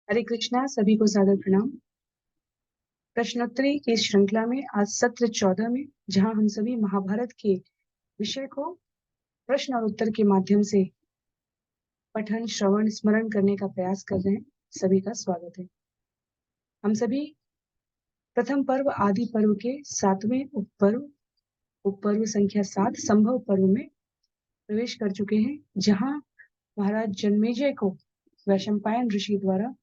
हरे कृष्णा, सभी को सादर प्रणाम। प्रश्नोत्तरी की इस श्रृंखला में आज सत्र 14 में, जहां हम सभी महाभारत के विषय को प्रश्न और उत्तर के माध्यम से पठन, श्रवण, स्मरण करने का प्रयास कर रहे हैं, सभी का स्वागत है। हम सभी प्रथम पर्व आदि पर्व के 7वें उपपर्व संख्या 7 संभव पर्व में प्रवेश कर चुके हैं, जहां महाराज जन्मेजय को वैशंपायन ऋषि द्वारा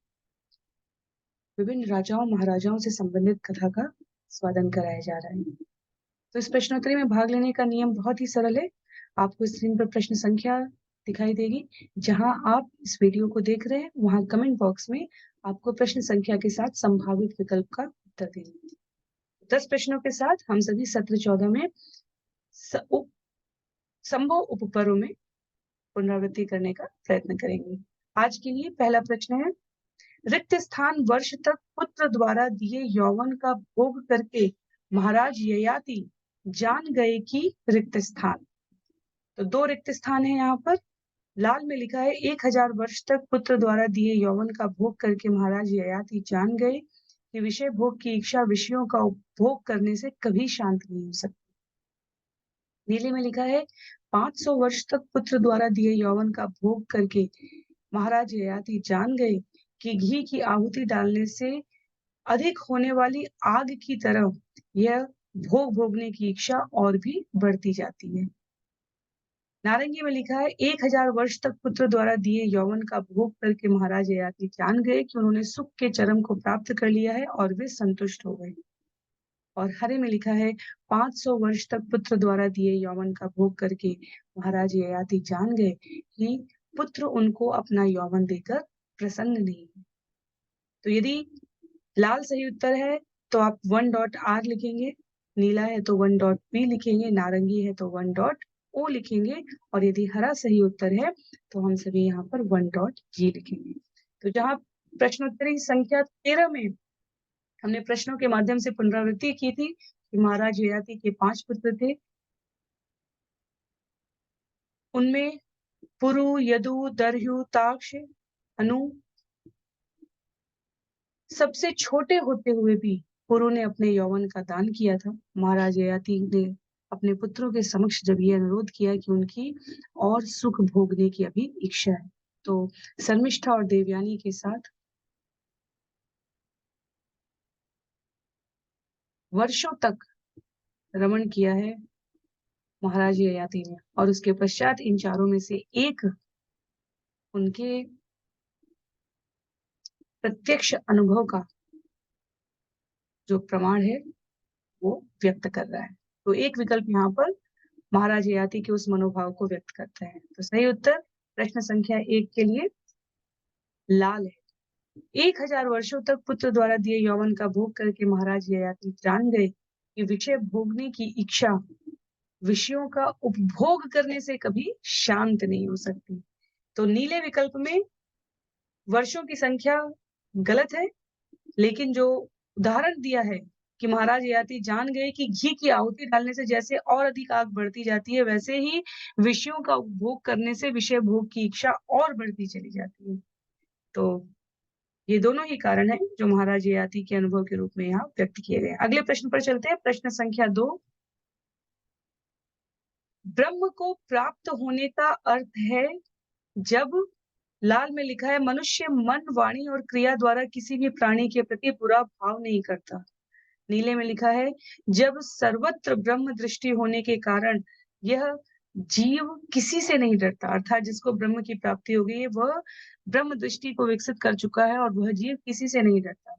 विभिन्न राजाओं महाराजाओं से संबंधित कथा का स्वादन कराया जा रहा है। तो इस प्रश्नोत्तरी में भाग लेने का नियम बहुत ही सरल है। आपको स्क्रीन पर प्रश्न संख्या दिखाई देगी। जहां आप इस वीडियो को देख रहे हैं, वहां कमेंट बॉक्स में आपको प्रश्न संख्या के साथ संभावित विकल्प का उत्तर देंगे। 10 प्रश्नों के साथ हम सभी सत्र 14 में संभव उपपर्व में पुनरावृत्ति करने का प्रयत्न करेंगे। आज के लिए पहला प्रश्न है, रिक्त स्थान वर्ष तक पुत्र द्वारा दिए यौवन का भोग करके महाराज ययाति जान गए कि रिक्त स्थान। तो 2 रिक्त स्थान है यहाँ पर। लाल में लिखा है 1000 वर्ष तक पुत्र द्वारा दिए यौवन का भोग करके महाराज ययाति जान गए कि विषय भोग की इच्छा विषयों का उपभोग करने से कभी शांत नहीं हो सकती। नीले में लिखा है 500 वर्ष तक पुत्र द्वारा दिए यौवन का भोग करके महाराज ययाति जान गए कि घी की आहुति डालने से अधिक होने वाली आग की तरह यह भोग भोगने की इच्छा और भी बढ़ती जाती है। नारंगी में लिखा है 1000 वर्ष तक पुत्र द्वारा दिए यौवन का भोग करके महाराज ययाति जान गए कि उन्होंने सुख के चरम को प्राप्त कर लिया है और वे संतुष्ट हो गए। और हरे में लिखा है 500 वर्ष तक पुत्र द्वारा दिए यौवन का भोग करके महाराज ययाति जान गए कि पुत्र उनको अपना यौवन देकर प्रसन्न नहीं है। तो यदि लाल सही उत्तर है तो आप 1.r लिखेंगे, नीला है तो 1.p लिखेंगे, नारंगी है तो 1.o लिखेंगे, और यदि हरा सही उत्तर है तो हम सभी यहाँ पर 1.g लिखेंगे। तो जहाँ प्रश्नोत्तरी संख्या 13 में हमने प्रश्नों के माध्यम से पुनरावृत्ति की थी कि महाराज ययाति के 5 पुत्र थे। उनमें पुरु, यदु, दर्यु, ताक्ष, अनु सबसे छोटे होते हुए भी पुरु ने अपने यौवन का दान किया था। महाराज ययाति ने अपने पुत्रों के समक्ष जब ये अनुरोध किया कि उनकी और सुख भोगने की अभी इच्छा है, तो शर्मिष्ठा और देवयानी के साथ वर्षों तक रमण किया है महाराज ययाति ने, और उसके पश्चात इन चारों में से एक उनके प्रत्यक्ष अनुभव का जो प्रमाण है वो व्यक्त कर रहा है। तो एक विकल्प यहाँ पर महाराज ययाति के उस मनोभाव को व्यक्त करता है। तो सही उत्तर प्रश्न संख्या 1 के लिए लाल है। 1000 वर्षों तक पुत्र द्वारा दिए यौवन का भोग करके महाराज ययाति जान गए कि विषय भोगने की इच्छा विषयों का उपभोग करने से कभी शांत नहीं हो सकती। तो नीले विकल्प में वर्षों की संख्या गलत है, लेकिन जो उदाहरण दिया है कि महाराज ययाति जान गए कि घी की आहुति डालने से जैसे और अधिक आग बढ़ती जाती है, वैसे ही विषयों का उपभोग करने से विषय भोग की इच्छा और बढ़ती चली जाती है। तो ये दोनों ही कारण हैं जो महाराज ययाति के अनुभव के रूप में यहाँ व्यक्त किए गए। अगले प्रश्न पर चलते हैं। प्रश्न संख्या 2, ब्रह्म को प्राप्त होने का अर्थ है जब, लाल में लिखा है मनुष्य मन, वाणी और क्रिया द्वारा किसी भी प्राणी के प्रति बुरा भाव नहीं करता। नीले में लिखा है जब सर्वत्र ब्रह्म दृष्टि होने के कारण यह जीव किसी से नहीं डरता, अर्थात जिसको ब्रह्म की प्राप्ति हो गई है वह ब्रह्म दृष्टि को विकसित कर चुका है और वह जीव किसी से नहीं डरता।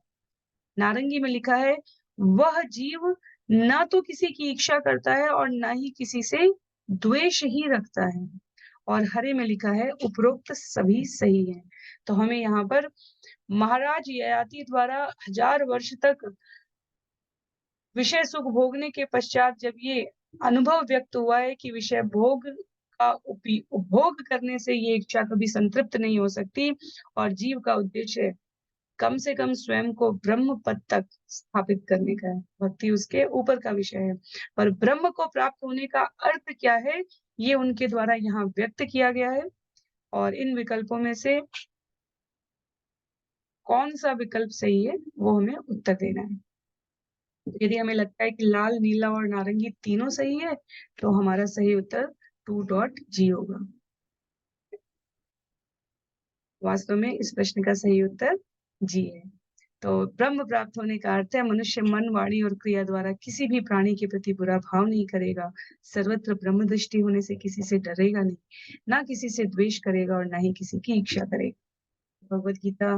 नारंगी में लिखा है वह जीव ना तो किसी की इच्छा करता है और ना ही किसी से द्वेष ही रखता है। और हरे में लिखा है उपरोक्त सभी सही है। तो हमें यहाँ पर महाराज ययाति द्वारा 1000 वर्ष तक विषय सुख भोगने के पश्चात जब ये अनुभव व्यक्त हुआ है कि विषय भोग का उपभोग करने से ये इच्छा कभी संतृप्त नहीं हो सकती, और जीव का उद्देश्य कम से कम स्वयं को ब्रह्म पद तक स्थापित करने का है, भक्ति उसके ऊपर का विषय है। पर ब्रह्म को प्राप्त होने का अर्थ क्या है, ये उनके द्वारा यहाँ व्यक्त किया गया है। और इन विकल्पों में से कौन सा विकल्प सही है वो हमें उत्तर देना है। यदि हमें लगता है कि लाल, नीला और नारंगी तीनों सही है तो हमारा सही उत्तर 2.G होगा। वास्तव में इस प्रश्न का सही उत्तर जी है। तो ब्रह्म प्राप्त होने का अर्थ है मनुष्य मन, वाणी और क्रिया द्वारा किसी भी प्राणी के प्रति बुरा भाव नहीं करेगा, सर्वत्र ब्रह्म दृष्टि होने से किसी से डरेगा नहीं, ना किसी से द्वेष करेगा और ना ही किसी की इच्छा करेगा। भगवत गीता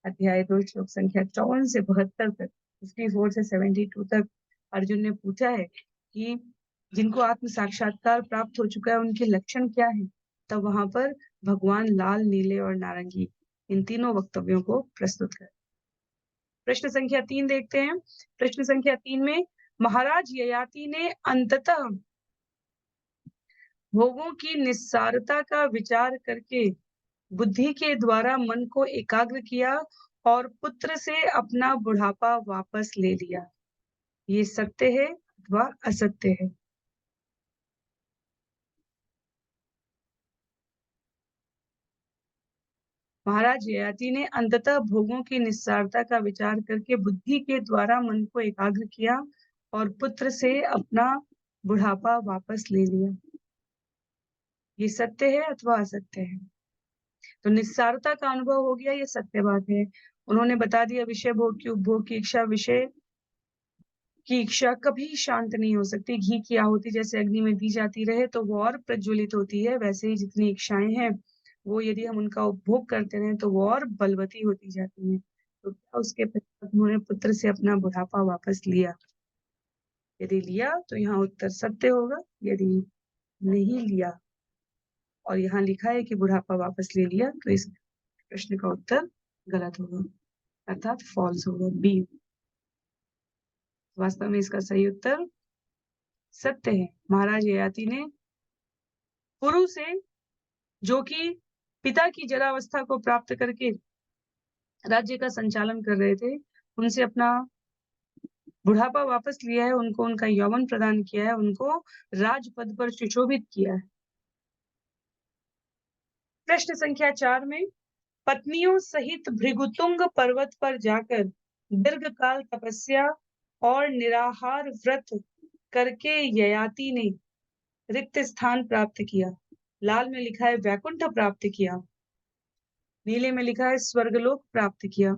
अध्याय 2 श्लोक संख्या 54 से 72 तक, 54 से 72 तक अर्जुन ने पूछा है कि जिनको आत्म साक्षात्कार प्राप्त हो चुका है उनके लक्षण क्या है। तब वहां पर भगवान लाल, नीले और नारंगी इन तीनों वक्तव्यों को प्रस्तुत कर। प्रश्न संख्या 3 देखते हैं। प्रश्न संख्या 3 में महाराज ययाति ने अंततः भोगों की निस्सारता का विचार करके बुद्धि के द्वारा मन को एकाग्र किया और पुत्र से अपना बुढ़ापा वापस ले लिया। ये सत्य है अथवा असत्य है? महाराज ययाति ने अंततः भोगों की निस्सारता का विचार करके बुद्धि के द्वारा मन को एकाग्र किया और पुत्र से अपना बुढ़ापा वापस ले लिया। ये सत्य है अथवा असत्य है? तो निस्सारता का अनुभव हो गया, ये सत्य बात है। उन्होंने बता दिया विषय भोग की उपभोग की इच्छा, विषय की इच्छा कभी शांत नहीं हो सकती। घी की आहुति जैसे अग्नि में दी जाती रहे तो वो और प्रज्वलित होती है, वैसे ही जितनी इच्छाएं हैं वो यदि हम उनका उपभोग करते रहे तो वो और बलवती होती जाती हैं। तो क्या उसके पश्चात उन्होंने पुत्र से अपना बुढ़ापा वापस लिया? यदि लिया तो यहाँ उत्तर सत्य होगा, यदि नहीं लिया और यहाँ लिखा है कि बुढ़ापा वापस ले लिया तो इस प्रश्न का उत्तर गलत होगा, अर्थात फॉल्स होगा, बी। वास्तव में इसका सही उत्तर सत्य है। महाराज ययाति ने पुरु से, जो कि पिता की जरावस्था को प्राप्त करके राज्य का संचालन कर रहे थे, उनसे अपना बुढ़ापा वापस लिया है, उनको उनका यौवन प्रदान किया है, उनको राजपद पर सुशोभित किया है। प्रश्न संख्या 4 में पत्नियों सहित भृगुतुंग पर्वत पर जाकर दीर्घकाल तपस्या और निराहार व्रत करके ययाति ने रिक्त स्थान प्राप्त किया। लाल में लिखा है वैकुंठ प्राप्त किया, नीले में लिखा है स्वर्गलोक प्राप्त किया,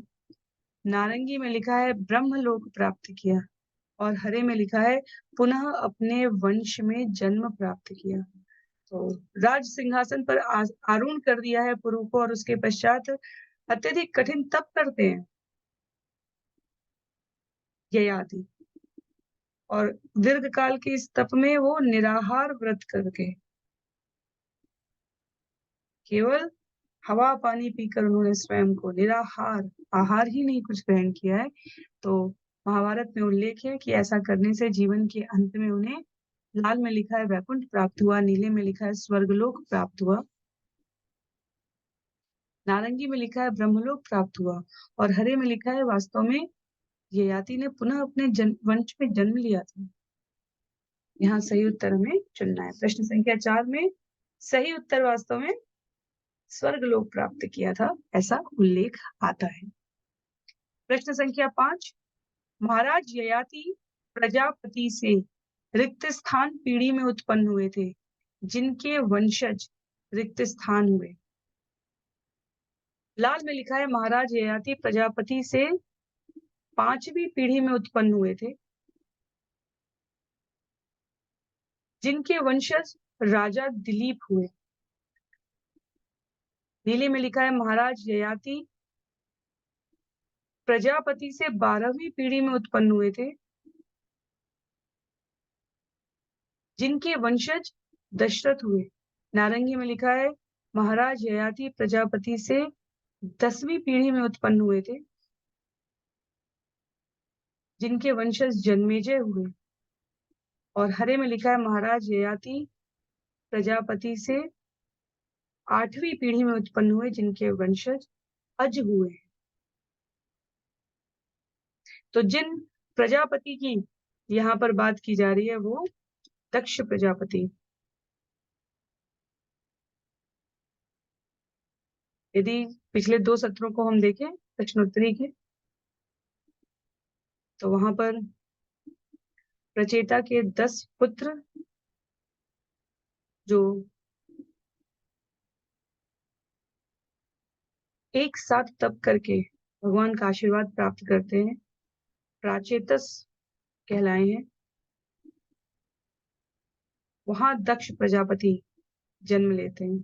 नारंगी में लिखा है ब्रह्मलोक प्राप्त किया और हरे में लिखा है पुनः अपने वंश में जन्म प्राप्त किया। तो राज सिंहासन पर आरूढ़ कर दिया है पुरु को और उसके पश्चात अत्यधिक कठिन तप करते हैं ययाति, और दीर्घ काल के इस तप में वो निराहार व्रत करके केवल हवा पानी पीकर उन्होंने स्वयं को निराहार, आहार ही नहीं कुछ ग्रहण किया है। तो महाभारत में उल्लेख है कि ऐसा करने से जीवन के अंत में उन्हें, लाल में लिखा है वैकुंठ प्राप्त हुआ, नीले में लिखा है स्वर्गलोक प्राप्त हुआ, नारंगी में लिखा है ब्रह्मलोक प्राप्त हुआ और हरे में लिखा है वास्तव में ययाति ने पुनः अपने वंश में जन्म लिया था। यहाँ सही उत्तर हमें चुनना है। प्रश्न संख्या 4 में सही उत्तर वास्तव में स्वर्गलोक प्राप्त किया था, ऐसा उल्लेख आता है। प्रश्न संख्या 5, महाराज ययाति प्रजापति से रिक्त स्थान पीढ़ी में उत्पन्न हुए थे, जिनके वंशज रिक्त स्थान हुए। लाल में लिखा है महाराज ययाति प्रजापति से 5वीं पीढ़ी में उत्पन्न हुए थे, जिनके वंशज राजा दिलीप हुए। नीले में लिखा है महाराज ययाति प्रजापति से 12वीं पीढ़ी में उत्पन्न हुए थे, जिनके वंशज दशरथ हुए। नारंगी में लिखा है महाराज ययाति प्रजापति से 10वीं पीढ़ी में उत्पन्न हुए थे, जिनके वंशज जन्मेजय हुए। और हरे में लिखा है महाराज ययाति प्रजापति से 8वीं पीढ़ी में उत्पन्न हुए, जिनके वंशज अज हुए। तो जिन प्रजापति की यहाँ पर बात की जा रही है वो दक्ष प्रजापति। यदि पिछले 2 सत्रों को हम देखें प्रश्नोत्तरी के, तो वहां पर प्रचेता के 10 पुत्र जो एक साथ तप करके भगवान का आशीर्वाद प्राप्त करते हैं, प्राचेतस कहलाए हैं। वहां दक्ष प्रजापति जन्म लेते हैं।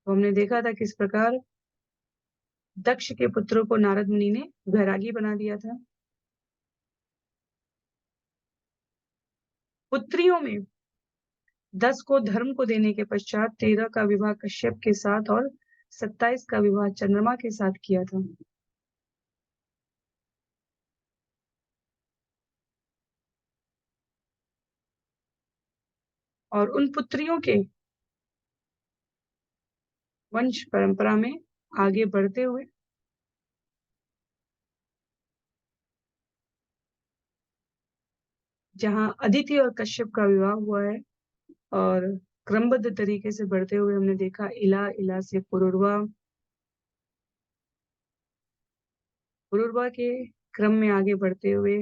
तो हमने देखा था किस प्रकार दक्ष के पुत्रों को नारद मुनि ने वैरागी बना दिया था। पुत्रियों में 10 को धर्म को देने के पश्चात 13 का विवाह कश्यप के साथ और 27 का विवाह चंद्रमा के साथ किया था। और उन पुत्रियों के वंश परंपरा में आगे बढ़ते हुए जहां अदिति और कश्यप का विवाह हुआ है और क्रमबद्ध तरीके से बढ़ते हुए हमने देखा इला, इला से पुरुरवा, पुरुरवा के क्रम में आगे बढ़ते हुए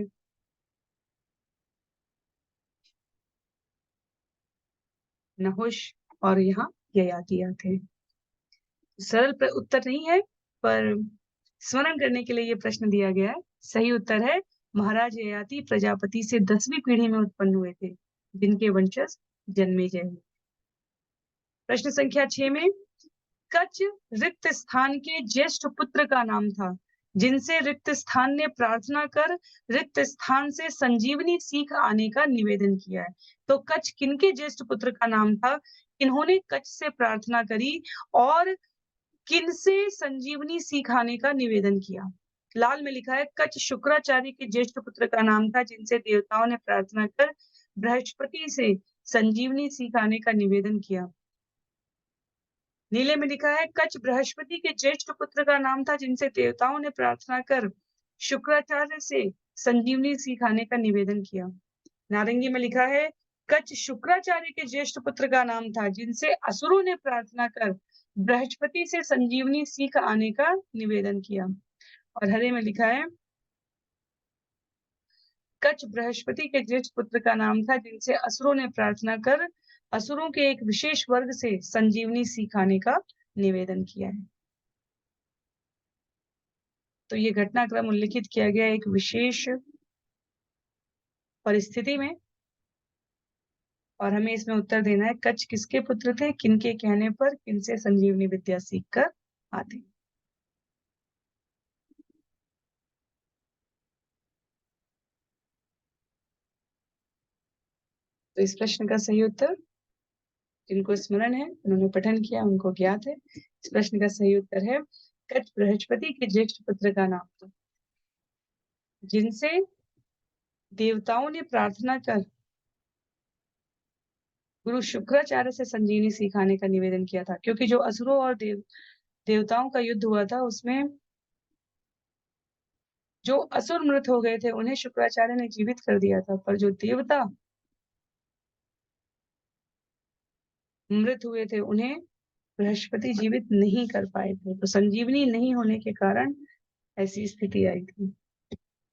नहुष और यहाँ ययाति आते हैं। सरल उत्तर नहीं है, पर स्मरण करने के लिए ये प्रश्न दिया गया है। सही उत्तर है महाराज ययाति प्रजापति से 10वीं पीढ़ी में उत्पन्न हुए थे, जिनके वंशज जन्मेजय हुए। प्रश्न संख्या 6 में कच रिक्त स्थान के ज्येष्ठ पुत्र का नाम था, जिनसे रिक्त स्थान ने प्रार्थना कर रिक्त स्थान से संजीवनी सीख आने का निवेदन किया है। तो कच किनके ज्येष्ठ पुत्र का नाम था, इन्होंने कच से प्रार्थना करी और किनसे संजीवनी सीख आने का निवेदन किया। लाल में लिखा है कच शुक्राचार्य के ज्येष्ठ पुत्र का नाम था, जिनसे देवताओं ने प्रार्थना कर बृहस्पति से संजीवनी सीख आने का निवेदन किया। नीले में लिखा है कच बृहस्पति के ज्येष्ठ पुत्र का नाम था, जिनसे देवताओं ने प्रार्थना कर शुक्राचार्य से संजीवनी सिखाने का निवेदन किया। नारंगी में लिखा है कच शुक्राचार्य के ज्येष्ठ पुत्र का नाम था, जिनसे असुरों ने प्रार्थना कर बृहस्पति से संजीवनी सीख आने का निवेदन किया। और हरे में लिखा है कच बृहस्पति के ज्येष्ठ पुत्र का नाम था, जिनसे असुरों ने प्रार्थना कर असुरों के एक विशेष वर्ग से संजीवनी सिखाने का निवेदन किया है। तो ये घटनाक्रम उल्लिखित किया गया एक विशेष परिस्थिति में, और हमें इसमें उत्तर देना है कच किसके पुत्र थे, किनके कहने पर किनसे संजीवनी विद्या सीखकर आते। तो इस प्रश्न का सही उत्तर, जिनको स्मरण है, उन्होंने पठन किया, उनको ज्ञात है। इस प्रश्न का सही उत्तर है कच बृहस्पति के ज्येष्ठ पुत्र का नाम था, जिनसे देवताओं ने प्रार्थना कर गुरु शुक्राचार्य से संजीवनी सिखाने का निवेदन किया था। क्योंकि जो असुरों और देवताओं का युद्ध हुआ था, उसमें जो असुर मृत हो गए थे उन्हें शुक्राचार्य ने जीवित कर दिया था, पर जो देवता मृत हुए थे उन्हें बृहस्पति जीवित नहीं कर पाए थे। तो संजीवनी नहीं होने के कारण ऐसी स्थिति आई थी,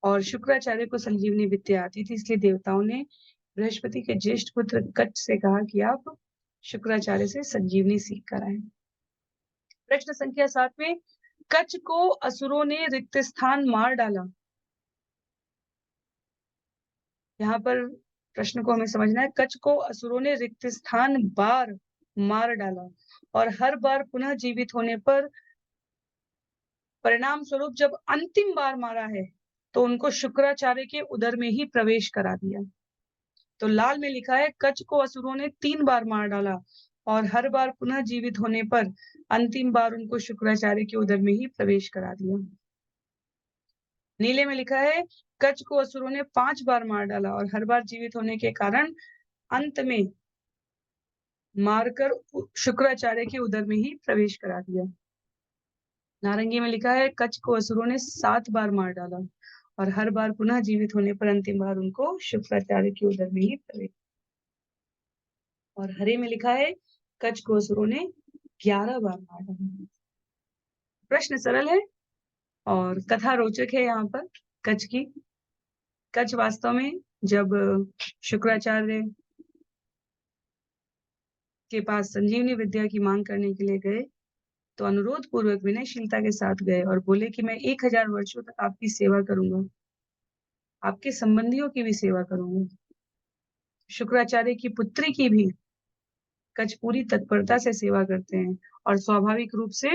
और शुक्राचार्य को संजीवनी विद्या आती थी, इसलिए देवताओं ने बृहस्पति के ज्येष्ठ पुत्र कच से कहा कि आप शुक्राचार्य से संजीवनी सीख कर आए। प्रश्न संख्या 7 में कच को असुरों ने रिक्त स्थान मार डाला। यहाँ पर प्रश्न को हमें समझना है, कच को असुरों ने रिक्त स्थान बार मार डाला, और हर बार पुनः जीवित होने पर परिणाम स्वरूप जब अंतिम बार मारा है तो उनको शुक्राचार्य के उदर में ही प्रवेश करा दिया। तो लाल में लिखा है कच को असुरों ने 3 बार मार डाला, और हर बार पुनः जीवित होने पर अंतिम बार उनको शुक्राचार्य के उदर में ही प्रवेश करा दिया। नीले में लिखा है कच को असुरों ने 5 बार मार डाला, और हर बार जीवित होने के कारण अंत में मारकर शुक्राचार्य के उदर में ही प्रवेश करा दिया। नारंगी में लिखा है कच को असुरों ने 7 बार मार डाला, और हर बार पुनः जीवित होने पर अंतिम बार उनको शुक्राचार्य के उदर में ही प्रवेश। और हरे में लिखा है कच को असुरों ने 11 बार मार डाला। प्रश्न सरल है और कथा रोचक है यहाँ पर कच्छ की। कच्छ वास्तव में जब शुक्राचार्य के पास संजीवनी विद्या की मांग करने के लिए गए, तो अनुरोध पूर्वक विनयशीलता के साथ गए और बोले कि मैं 1000 वर्षों तक आपकी सेवा करूंगा, आपके संबंधियों की भी सेवा करूंगा। शुक्राचार्य की पुत्री की भी कच्छ पूरी तत्परता से सेवा करते हैं और स्वाभाविक रूप से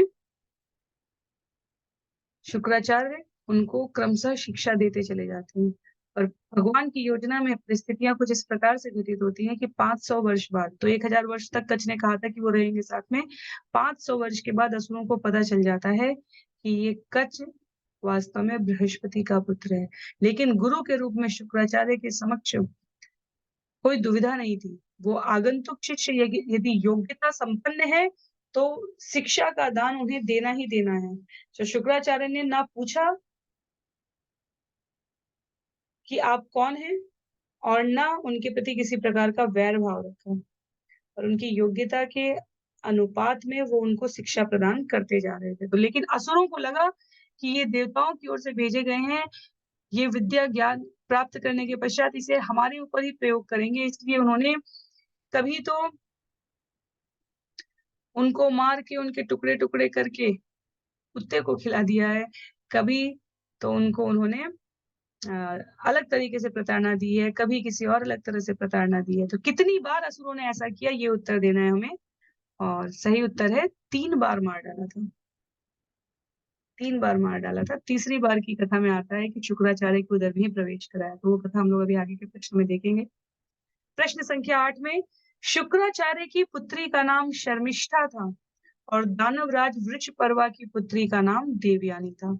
शुक्राचार्य उनको क्रमशः शिक्षा देते चले जाते हैं। और भगवान की योजना में परिस्थितियां कुछ इस प्रकार से घटित होती हैं कि 500 वर्ष बाद, तो 1000 वर्ष तक कच्छ ने कहा था कि वो रहेंगे साथ में, 500 वर्ष के बाद असुरों को पता चल जाता है कि ये कच्छ वास्तव में बृहस्पति का पुत्र है। लेकिन गुरु के रूप में शुक्राचार्य के समक्ष कोई दुविधा नहीं थी। वो आगंतुक शिष्य यदि योग्यता संपन्न है तो शिक्षा का दान उन्हें देना ही देना है। तो शुक्राचार्य ने ना पूछा कि आप कौन हैं और ना उनके प्रति किसी प्रकार का वैर भाव रखा, और उनकी योग्यता के अनुपात में वो उनको शिक्षा प्रदान करते जा रहे थे। तो लेकिन असुरों को लगा कि ये देवताओं की ओर से भेजे गए हैं, ये विद्या ज्ञान प्राप्त करने के पश्चात इसे हमारे ऊपर ही प्रयोग करेंगे, इसलिए उन्होंने कभी तो उनको मार के उनके टुकड़े-टुकड़े करके कुत्ते को खिला दिया है, कभी तो उनको उन्होंने अलग तरीके से प्रताड़ना दी है, कभी किसी और अलग तरह से प्रताड़ना दी है। तो कितनी बार असुरों ने ऐसा किया, ये उत्तर देना है हमें, और सही उत्तर है 3 बार मार डाला था। 3 बार मार डाला था। तीसरी बार की कथा में आता है कि शुक्राचार्य को उधर भी प्रवेश कराया, तो वो कथा हम लोग अभी आगे के प्रश्न में देखेंगे। प्रश्न संख्या 8 में शुक्राचार्य की पुत्री का नाम शर्मिष्ठा था और दानवराज वृषपर्वा की पुत्री का नाम देवयानी था।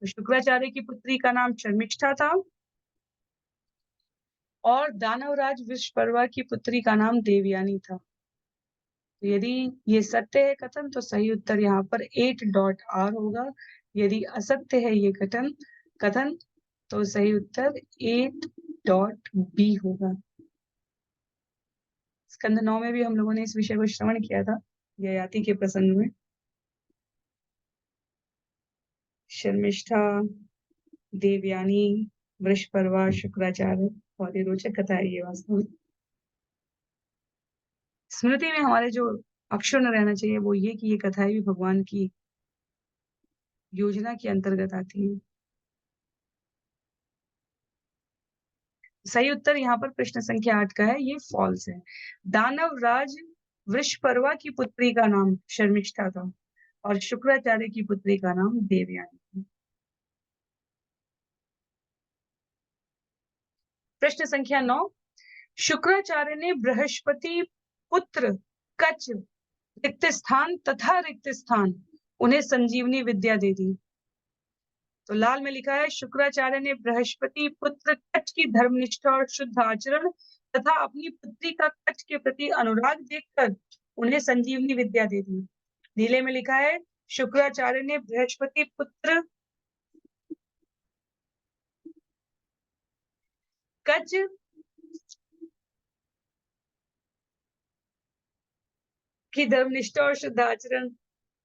तो शुक्राचार्य की पुत्री का नाम शर्मिष्ठा था और दानवराज वृषपर्वा की पुत्री का नाम देवयानी था। तो यदि ये सत्य है कथन तो सही उत्तर यहाँ पर 8.r होगा। यदि असत्य है ये कथन तो सही उत्तर 8.b होगा। स्कंद 9 में भी हम लोगों ने इस विषय को श्रवण किया था ययाति के प्रसंग में। शर्मिष्ठा, देवयानी, वृषपर्वा, शुक्राचार्य, बहुत ही रोचक कथा है ये वास्तव में। स्मृति में हमारे जो अक्षुण्ण रहना चाहिए वो ये कि ये कथाएं भी भगवान की योजना के अंतर्गत आती है। सही उत्तर यहाँ पर प्रश्न संख्या 8 का है, ये फॉल्स है। दानवराज वृषपर्वा की पुत्री का नाम शर्मिष्ठा था और शुक्राचार्य की पुत्री का नाम देवयानी था। प्रश्न संख्या 9, शुक्राचार्य ने बृहस्पति पुत्र कच्छ रिक्त स्थान उन्हें संजीवनी विद्या दे दी। तो लाल में लिखा है शुक्राचार्य ने बृहस्पति पुत्र कच्छ की धर्मनिष्ठा और शुद्ध आचरण तथा अपनी पुत्री का कच्छ के प्रति अनुराग देखकर उन्हें संजीवनी विद्या दे दी। नीले में लिखा है शुक्राचार्य ने बृहस्पति पुत्र कच्छ की धर्मनिष्ठा और शुद्ध आचरण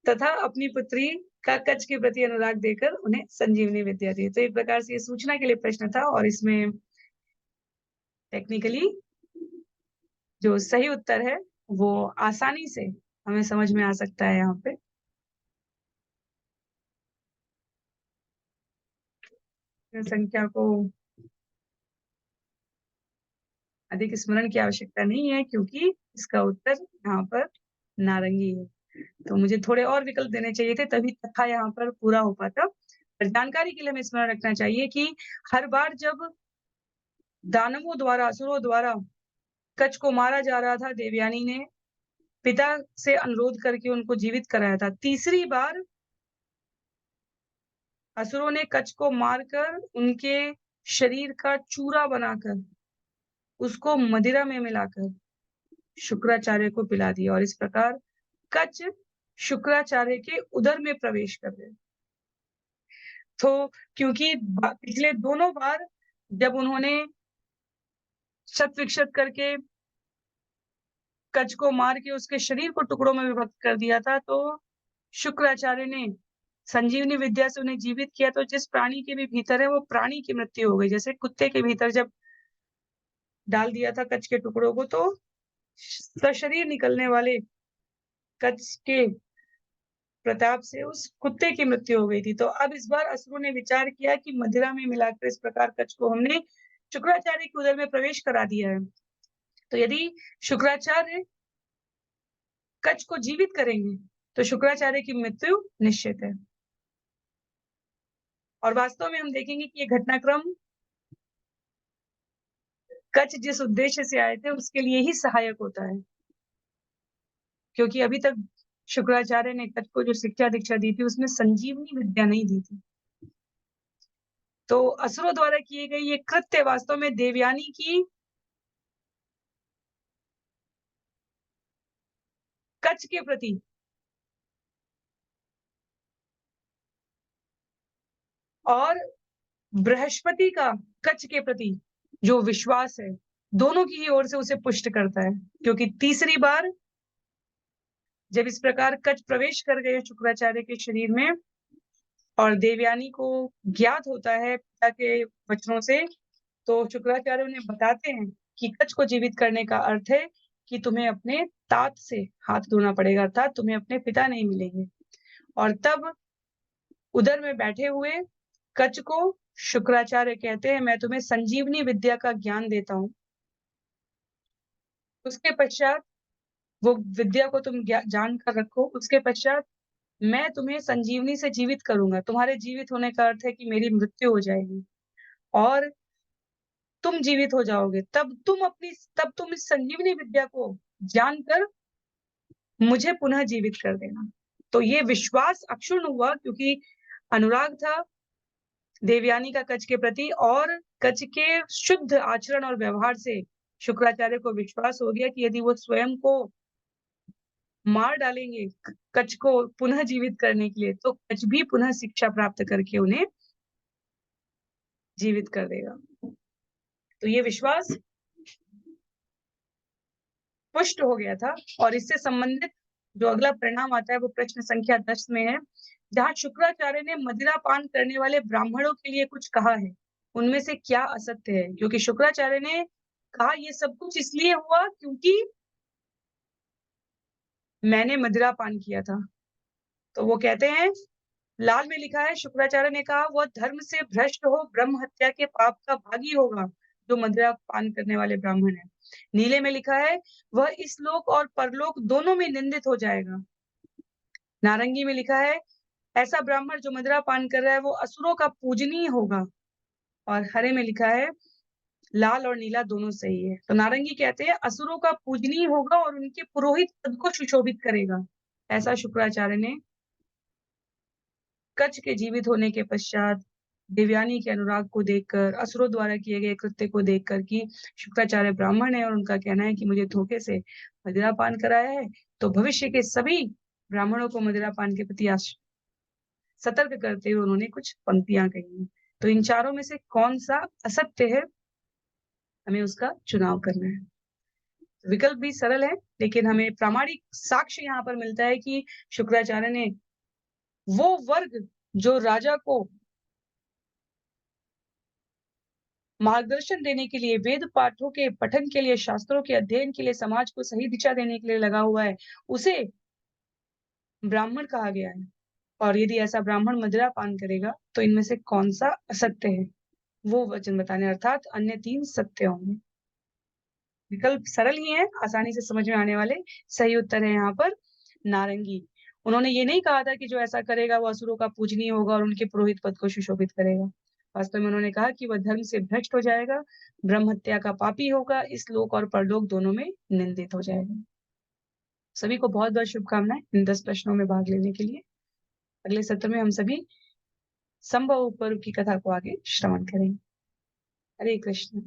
तथा अपनी पुत्री का कच्छ के प्रति अनुराग देकर उन्हें संजीवनी विद्या दी। तो एक प्रकार से ये सूचना के लिए प्रश्न था और इसमें टेक्निकली जो सही उत्तर है वो आसानी से हमें समझ में आ सकता है। यहाँ पे संख्या को अधिक स्मरण की आवश्यकता नहीं है क्योंकि इसका उत्तर यहाँ पर नारंगी है। तो मुझे थोड़े और विकल्प देने चाहिए थे तभी कथा यहाँ पर पूरा हो पाता। पर जानकारी के लिए हमें स्मरण रखना चाहिए कि हर बार जब दानवों द्वारा असुरों द्वारा कच्छ को मारा जा रहा था, देवयानी ने पिता से अनुरोध करके उनको जीवित कराया था। तीसरी बार असुरों ने कच्छ को मारकर उनके शरीर का चूरा बनाकर उसको मदिरा में मिलाकर शुक्राचार्य को पिला दिया और इस प्रकार कच्छ शुक्राचार्य के उदर में प्रवेश कर गए। तो क्योंकि पिछले दोनों बार जब उन्होंने शत विक्षत करके कच्छ को मार के उसके शरीर को टुकड़ों में विभक्त कर दिया था, तो शुक्राचार्य ने संजीवनी विद्या से उन्हें जीवित किया, तो जिस प्राणी के भी भीतर है वो प्राणी की मृत्यु हो गई। जैसे कुत्ते के भीतर जब डाल दिया था कच के टुकड़ों को, तो सशरीर निकलने वाले कच के प्रताप से उस कुत्ते की मृत्यु हो गई थी। तो अब इस बार असुरों ने विचार किया कि मदिरा में मिलाकर इस प्रकार कच को हमने शुक्राचार्य के उदर में प्रवेश करा दिया है, तो यदि शुक्राचार्य कच को जीवित करेंगे तो शुक्राचार्य की मृत्यु निश्चित है। और वास्तव में हम देखेंगे कि ये घटनाक्रम कच जिस उद्देश्य से आए थे उसके लिए ही सहायक होता है, क्योंकि अभी तक शुक्राचार्य ने कच को जो शिक्षा दीक्षा दी थी उसमें संजीवनी विद्या नहीं दी थी। तो असुरों द्वारा किए गए ये कृत्य वास्तव में देवयानी की कच के प्रति और बृहस्पति का कच के प्रति जो विश्वास है, दोनों की ही ओर से उसे पुष्ट करता है। क्योंकि तीसरी बार जब इस प्रकार कच प्रवेश कर गए शुक्राचार्य के शरीर में और देवयानी को ज्ञात होता है पिता के वचनों से, तो शुक्राचार्य उन्हें बताते हैं कि कच को जीवित करने का अर्थ है कि तुम्हें अपने तात से हाथ धोना पड़ेगा, अर्थात तुम्हें अपने पिता नहीं मिलेंगे। और तब उदर में बैठे हुए कच को शुक्राचार्य कहते हैं, मैं तुम्हें संजीवनी विद्या का ज्ञान देता हूं। उसके पश्चात वो विद्या को तुम जान कर रखो। उसके पश्चात मैं तुम्हें संजीवनी से जीवित करूंगा। तुम्हारे जीवित होने का अर्थ है कि मेरी मृत्यु हो जाएगी और तुम जीवित हो जाओगे। तब तुम इस संजीवनी विद्या को जानकर मुझे पुनः जीवित कर देना। तो ये विश्वास अक्षुण्ण हुआ, क्योंकि अनुराग था देवयानी का कच के प्रति और कच के शुद्ध आचरण और व्यवहार से शुक्राचार्य को विश्वास हो गया कि यदि वो स्वयं को मार डालेंगे कच को पुनः जीवित करने के लिए, तो कच भी पुनः शिक्षा प्राप्त करके उन्हें जीवित कर देगा। तो ये विश्वास पुष्ट हो गया था। और इससे संबंधित जो अगला परिणाम आता है वो प्रश्न संख्या 10 में है, जहां शुक्राचार्य ने मदिरा पान करने वाले ब्राह्मणों के लिए कुछ कहा है, उनमें से क्या असत्य है। क्योंकि शुक्राचार्य ने कहा ये सब कुछ इसलिए हुआ क्योंकि मैंने मदिरा पान किया था। तो वो कहते हैं, लाल में लिखा है शुक्राचार्य ने कहा वह धर्म से भ्रष्ट हो ब्रह्म हत्या के पाप का भागी होगा जो मदिरा पान करने वाले ब्राह्मण है। नीले में लिखा है वह इस लोक और परलोक दोनों में निंदित हो जाएगा। नारंगी में लिखा है ऐसा ब्राह्मण जो मदिरा पान कर रहा है वो असुरों का पूजनीय होगा। और हरे में लिखा है लाल और नीला दोनों सही है। तो नारंगी कहते हैं असुरों का पूजनीय होगा और उनके पुरोहित पद को सुशोभित करेगा। ऐसा शुक्राचार्य ने कच के जीवित होने के पश्चात देवयानी के अनुराग को देखकर, असुरों द्वारा किए गए कृत्य को देखकर कि शुक्राचार्य ब्राह्मण है और उनका कहना है कि मुझे धोखे से मदिरा पान कराया है, तो भविष्य के सभी ब्राह्मणों को मदिरा पान के प्रति सतर्क करते हुए उन्होंने कुछ पंक्तियां कही हैं। तो इन चारों में से कौन सा असत्य है, हमें उसका चुनाव करना है। विकल्प भी सरल है, लेकिन हमें प्रामाणिक साक्ष्य यहाँ पर मिलता है कि शुक्राचार्य ने वो वर्ग जो राजा को मार्गदर्शन देने के लिए, वेद पाठों के पठन के लिए, शास्त्रों के अध्ययन के लिए, समाज को सही दिशा देने के लिए लगा हुआ है, उसे ब्राह्मण कहा गया है। और यदि ऐसा ब्राह्मण मदिरा पान करेगा तो इनमें से कौन सा असत्य है, वो वचन बताने, अर्थात अन्य 3 सत्य होंगे। विकल्प सरल ही है, आसानी से समझ में आने वाले। सही उत्तर है यहाँ पर नारंगी। उन्होंने ये नहीं कहा था कि जो ऐसा करेगा वो असुरों का पूजनीय होगा और उनके पुरोहित पद को सुशोभित करेगा। वास्तव में उन्होंने कहा कि वह धर्म से भ्रष्ट हो जाएगा, ब्रह्म हत्या का पापी होगा, इस लोक और परलोक दोनों में निंदित हो जाएगा। सभी को बहुत बहुत शुभकामनाएं इन 10 प्रश्नों में भाग लेने के लिए। अगले सत्र में हम सभी संभव पर्व की कथा को आगे श्रवण करेंगे। हरे कृष्ण।